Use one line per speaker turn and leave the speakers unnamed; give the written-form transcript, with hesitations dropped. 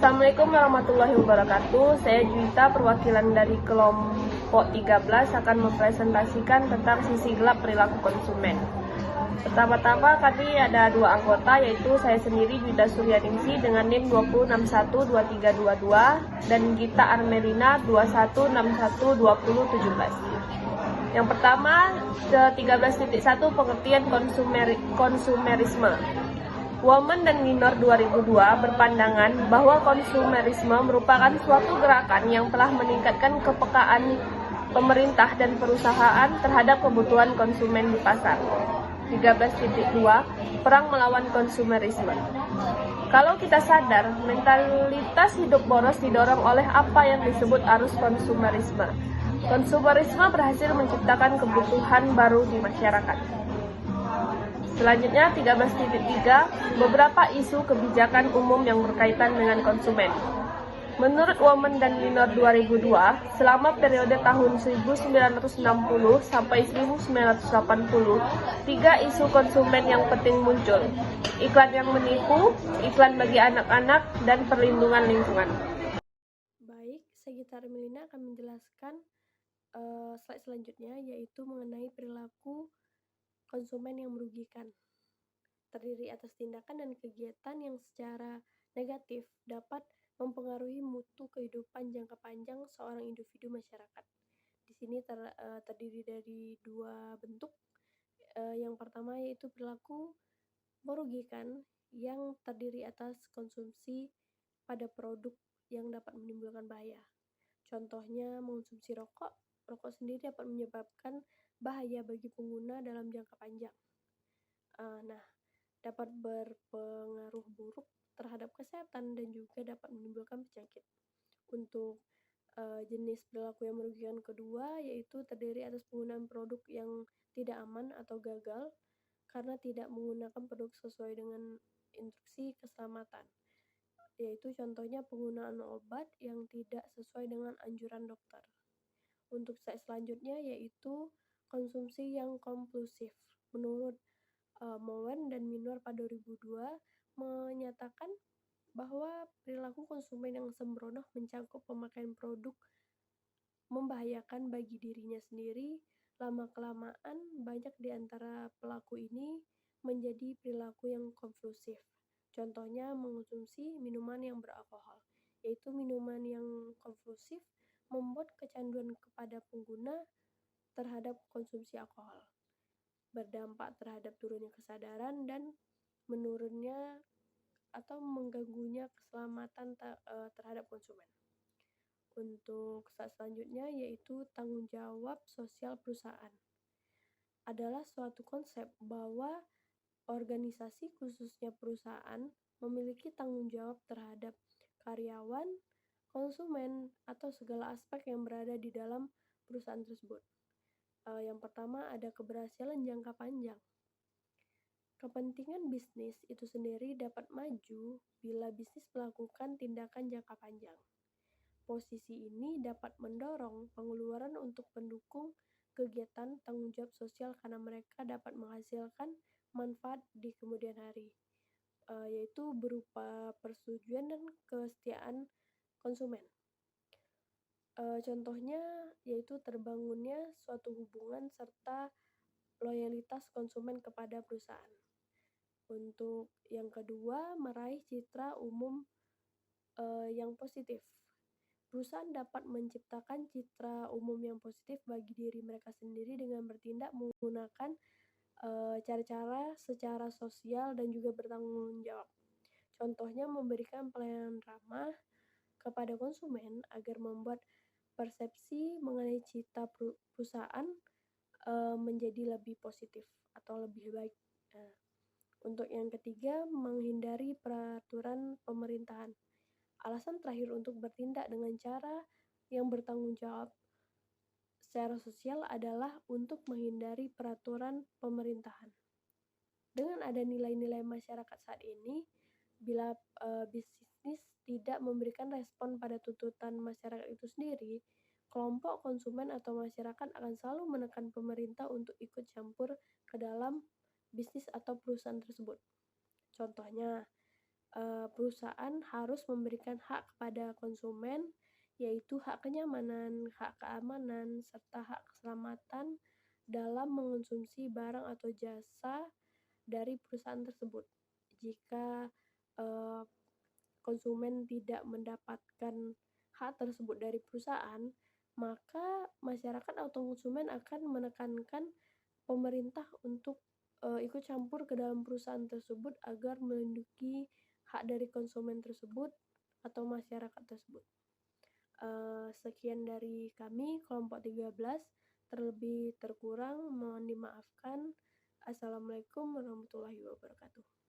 Assalamualaikum warahmatullahi wabarakatuh. Saya Juwita, perwakilan dari kelompok 13 akan mempresentasikan tentang sisi gelap perilaku konsumen. Pertama-tama kami ada dua anggota, yaitu saya sendiri Juwita Suryaningsi dengan NIM 20612322 dan Gita Armelina 21612017. Yang pertama, 13.1 pengertian konsumerisme. Women dan Minor 2002 berpandangan bahwa konsumerisme merupakan suatu gerakan yang telah meningkatkan kepekaan pemerintah dan perusahaan terhadap kebutuhan konsumen di pasar. 13.2 Perang melawan konsumerisme. Kalau kita sadar, mentalitas hidup boros didorong oleh apa yang disebut arus konsumerisme. Konsumerisme berhasil menciptakan kebutuhan baru di masyarakat. Selanjutnya 13.3 beberapa isu kebijakan umum yang berkaitan dengan konsumen. Menurut Women dan Minor 2002, selama periode tahun 1960 sampai 1980, 3 isu konsumen yang penting muncul. Iklan yang menipu, iklan bagi anak-anak, dan perlindungan lingkungan.
Baik, saya Gita Armelina akan menjelaskan slide selanjutnya, yaitu mengenai perilaku konsumen yang merugikan. Terdiri atas tindakan dan kegiatan yang secara negatif dapat mempengaruhi mutu kehidupan jangka panjang seorang individu masyarakat. Di sini terdiri dari dua bentuk. Yang pertama yaitu perilaku merugikan yang terdiri atas konsumsi pada produk yang dapat menimbulkan bahaya. Contohnya mengonsumsi rokok. Rokok sendiri dapat menyebabkan bahaya bagi pengguna dalam jangka panjang. Dapat berpengaruh buruk terhadap kesehatan dan juga dapat menimbulkan penyakit. Untuk jenis perilaku yang merugikan kedua yaitu terdiri atas penggunaan produk yang tidak aman atau gagal karena tidak menggunakan produk sesuai dengan instruksi keselamatan, yaitu contohnya penggunaan obat yang tidak sesuai dengan anjuran dokter. Untuk slide selanjutnya yaitu konsumsi yang kompulsif. Menurut Mowen dan Minor pada 2002 menyatakan bahwa perilaku konsumen yang sembrono mencangkup pemakaian produk membahayakan bagi dirinya sendiri. Lama-kelamaan banyak di antara pelaku ini menjadi perilaku yang kompulsif. Contohnya mengonsumsi minuman yang beralkohol, yaitu minuman yang kompulsif membuat kecanduan kepada pengguna terhadap konsumsi alkohol, berdampak terhadap turunnya kesadaran dan menurunnya atau mengganggunya keselamatan terhadap konsumen. Untuk selanjutnya yaitu tanggung jawab sosial perusahaan. Adalah suatu konsep bahwa organisasi khususnya perusahaan memiliki tanggung jawab terhadap karyawan, konsumen, atau segala aspek yang berada di dalam perusahaan tersebut. Yang pertama ada keberhasilan jangka panjang. Kepentingan bisnis itu sendiri dapat maju bila bisnis melakukan tindakan jangka panjang. Posisi ini dapat mendorong pengeluaran untuk pendukung kegiatan tanggung jawab sosial karena mereka dapat menghasilkan manfaat di kemudian hari, yaitu berupa persetujuan dan kesetiaan konsumen. Contohnya yaitu terbangunnya suatu hubungan serta loyalitas konsumen kepada perusahaan. Untuk yang kedua, meraih citra umum yang positif. Perusahaan dapat menciptakan citra umum yang positif bagi diri mereka sendiri dengan bertindak menggunakan cara-cara secara sosial dan juga bertanggung jawab. Contohnya memberikan pelayanan ramah kepada konsumen agar membuat persepsi mengenai citra perusahaan menjadi lebih positif atau lebih baik. Untuk yang ketiga, menghindari peraturan pemerintahan. Alasan terakhir untuk bertindak dengan cara yang bertanggung jawab secara sosial adalah untuk menghindari peraturan pemerintahan. Dengan ada nilai-nilai masyarakat saat ini, bila bisnis tidak memberikan respon pada tuntutan masyarakat itu sendiri, kelompok konsumen atau masyarakat akan selalu menekan pemerintah untuk ikut campur ke dalam bisnis atau perusahaan tersebut. Contohnya, perusahaan harus memberikan hak kepada konsumen, yaitu hak kenyamanan, hak keamanan, serta hak keselamatan dalam mengonsumsi barang atau jasa dari perusahaan tersebut. Jika, eee, konsumen tidak mendapatkan hak tersebut dari perusahaan, maka masyarakat atau konsumen akan menekankan pemerintah untuk, ikut campur ke dalam perusahaan tersebut agar melindungi hak dari konsumen tersebut atau masyarakat tersebut. Sekian dari kami kelompok 13, terlebih terkurang mohon dimaafkan. Assalamualaikum warahmatullahi wabarakatuh.